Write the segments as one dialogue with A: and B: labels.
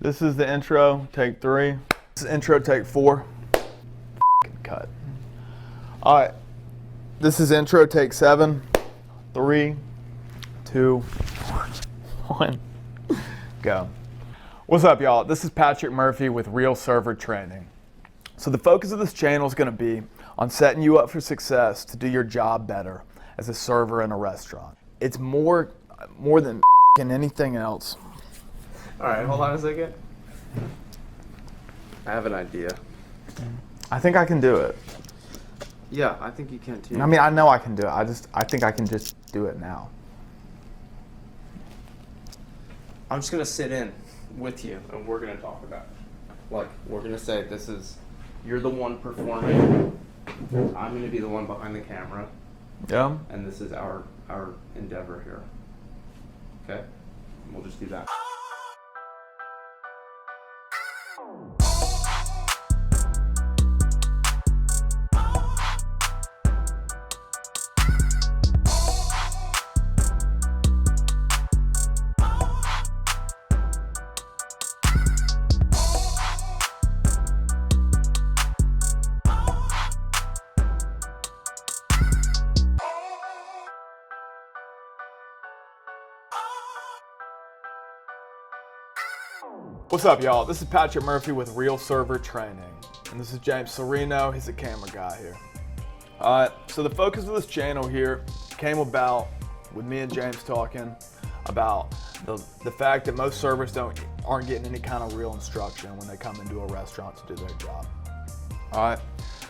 A: This is the intro, take 3. This is intro, take 4. Cut. All right. This is intro, take 7. 3, 2, 1. Go. What's up, y'all? This is Patrick Murphy with Real Server Training. So the focus of this channel is going to be on setting you up for success to do your job better as a server in a restaurant. It's more than anything else.
B: All right, hold on a second. I have an idea.
A: I think I can do it.
B: Yeah, I think you can too.
A: I mean, I know I can do it. I think I can just do it now.
B: I'm just gonna sit in with you, and we're gonna talk about it. Like, we're gonna say you're the one performing. I'm gonna be the one behind the camera.
A: Yeah.
B: And this is our endeavor here. Okay? And we'll just do that.
A: What's up, y'all? This is Patrick Murphy with Real Server Training. And this is James Serino. He's a camera guy here. So the focus of this channel here came about with me and James talking about the fact that most servers aren't getting any kind of real instruction when they come into a restaurant to do their job. All right.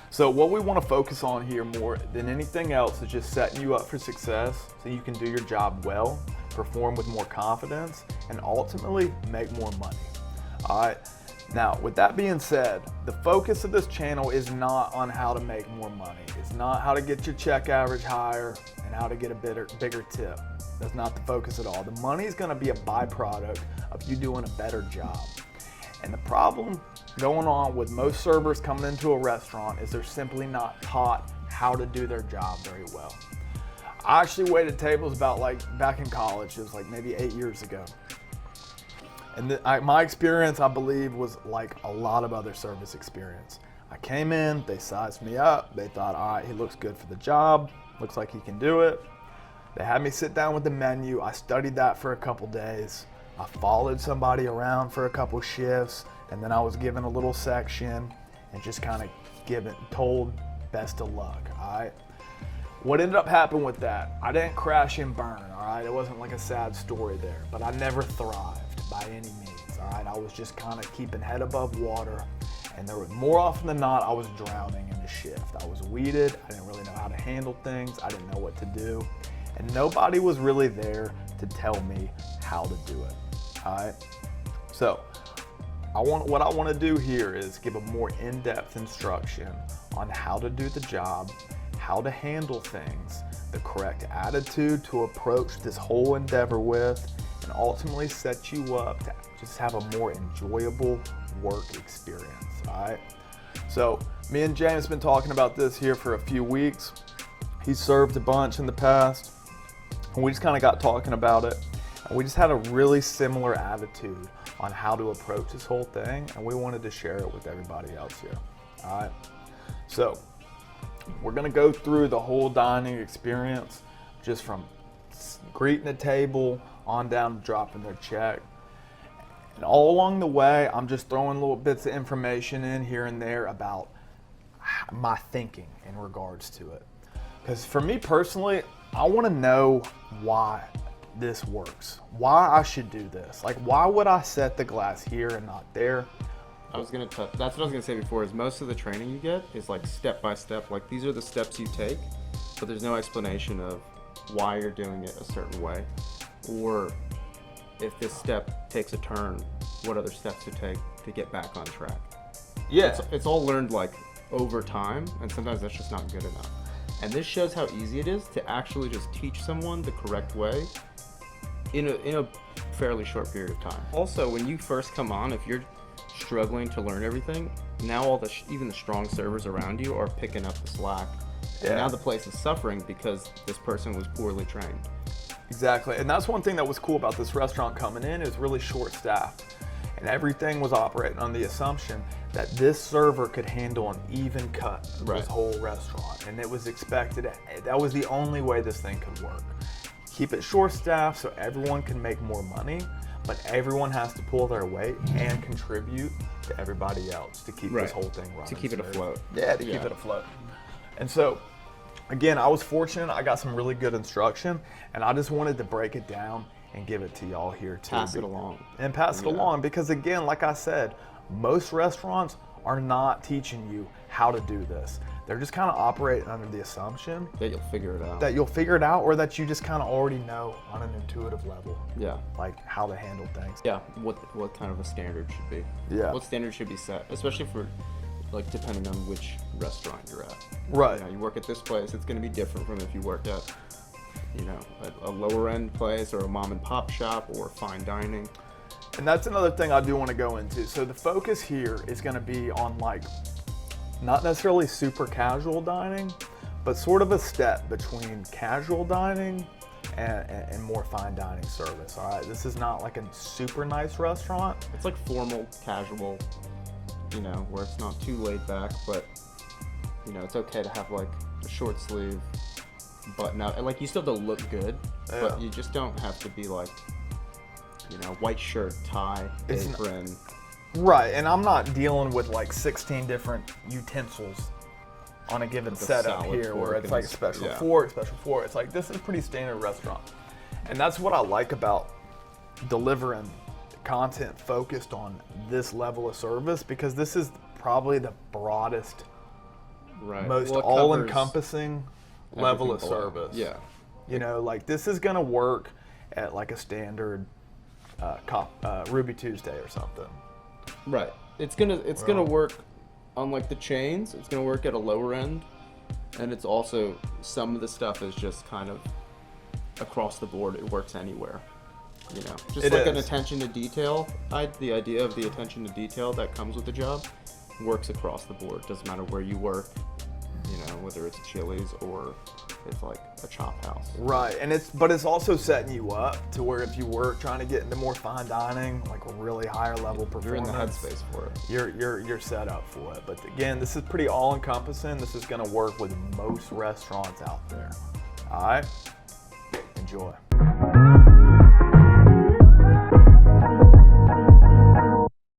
A: So what we want to focus on here more than anything else is just setting you up for success so you can do your job well, perform with more confidence, and ultimately make more money. All right. Now, with that being said, the focus of this channel is not on how to make more money. It's not how to get your check average higher and how to get a bigger tip. That's not the focus at all. The money is going to be a byproduct of you doing a better job. And the problem going on with most servers coming into a restaurant is they're simply not taught how to do their job very well. I actually waited tables about back in college. It was like maybe 8 years ago. And my experience, I believe, was like a lot of other service experience. I came in, they sized me up. They thought, all right, he looks good for the job. Looks like he can do it. They had me sit down with the menu. I studied that for a couple days. I followed somebody around for a couple shifts, and then I was given a little section and just kind of told best of luck, all right? What ended up happening with that, I didn't crash and burn, all right? It wasn't like a sad story there, but I never thrived by any means, all right? I was just kind of keeping head above water, and there was more often than not, I was drowning in the shift. I was weeded, I didn't really know how to handle things, I didn't know what to do, and nobody was really there to tell me how to do it, all right? So, what I want to do here is give a more in-depth instruction on how to do the job, how to handle things, the correct attitude to approach this whole endeavor with, and ultimately set you up to just have a more enjoyable work experience, all right? So me and James have been talking about this here for a few weeks. He served a bunch in the past, and we just kind of got talking about it, and we just had a really similar attitude on how to approach this whole thing, and we wanted to share it with everybody else here, all right? So we're gonna go through the whole dining experience, just from greeting a table on down to dropping their check. And all along the way, I'm just throwing little bits of information in here and there about my thinking in regards to it. Because for me personally, I wanna know why this works, why I should do this. Like, why would I set the glass here and not there?
B: That's what I was gonna say before, is most of the training you get is like step by step. Like, these are the steps you take, but there's no explanation of why you're doing it a certain way, or if this step takes a turn, what other steps to take to get back on track.
A: Yeah.
B: It's all learned like over time, and sometimes that's just not good enough. And this shows how easy it is to actually just teach someone the correct way in a fairly short period of time. Also, when you first come on, if you're struggling to learn everything, now even the strong servers around you are picking up the slack. Yeah. And now the place is suffering because this person was poorly trained.
A: Exactly, and that's one thing that was cool about this restaurant coming in. It was really short-staffed. and everything was operating on the assumption that this server could handle an even cut of
B: Right.
A: this whole restaurant, and it was expected. That was the only way this thing could work. Keep it short staffed so everyone can make more money, but everyone has to pull their weight and contribute to everybody else to keep this
B: Right.
A: whole thing running.
B: To keep it
A: smooth.
B: afloat.
A: Yeah, to keep it afloat. And so, again, I was fortunate. I got some really good instruction, and I just wanted to break it down and give it to y'all here too.
B: Pass it along.
A: And pass it
B: Yeah.
A: along, because again, like I said, most restaurants are not teaching you how to do this. They're just kind of operating under the assumption
B: That you'll figure it out.
A: that you'll figure it out, or that you just kind of already know on an intuitive level,
B: Yeah.
A: like how to handle things.
B: Yeah. What kind of a standard should be?
A: Yeah.
B: What standard should be set, especially for, like, depending on which restaurant you're at.
A: Right.
B: You know, you work at this place, it's going to be different from if you work at, you know, a lower end place or a mom and pop shop or fine dining.
A: And that's another thing I do want to go into. So the focus here is going to be on, like, not necessarily super casual dining, but sort of a step between casual dining and more fine dining service. All right, this is not like a super nice restaurant.
B: It's like formal, casual, you know, where it's not too laid back, but, you know, it's okay to have like a short sleeve button up. And like, you still have to look good, but
A: Yeah.
B: you just don't have to be like, you know, white shirt, tie,
A: It's n-
B: apron.
A: Right, and I'm not dealing with like 16 different utensils on a given
B: Like a
A: setup
B: salad
A: here, where
B: fork
A: it's
B: and
A: like
B: a
A: a special
B: yeah.
A: fork, special fork. It's like, this is a pretty standard restaurant. And that's what I like about delivering content focused on this level of service, because this is probably the broadest,
B: Right.
A: most
B: Well, it covers
A: all-encompassing level of
B: everything below.
A: service.
B: Yeah.
A: You know, like, this is gonna work at like a standard Ruby Tuesday or something.
B: Right. It's gonna work on like the chains. It's gonna work at a lower end, and it's also some of the stuff is just kind of across the board. It works anywhere. You know, just
A: It
B: like an
A: is.
B: attention to detail. The idea of the attention to detail that comes with the job works across the board. Doesn't matter where you work. You know, whether it's a Chili's or it's like a chop house.
A: Right, and it's also setting you up to where if you were trying to get into more fine dining, like a really higher level performance,
B: You're in the headspace for it.
A: You're set up for it. But again, this is pretty all encompassing. This is going to work with most restaurants out there. All right, enjoy.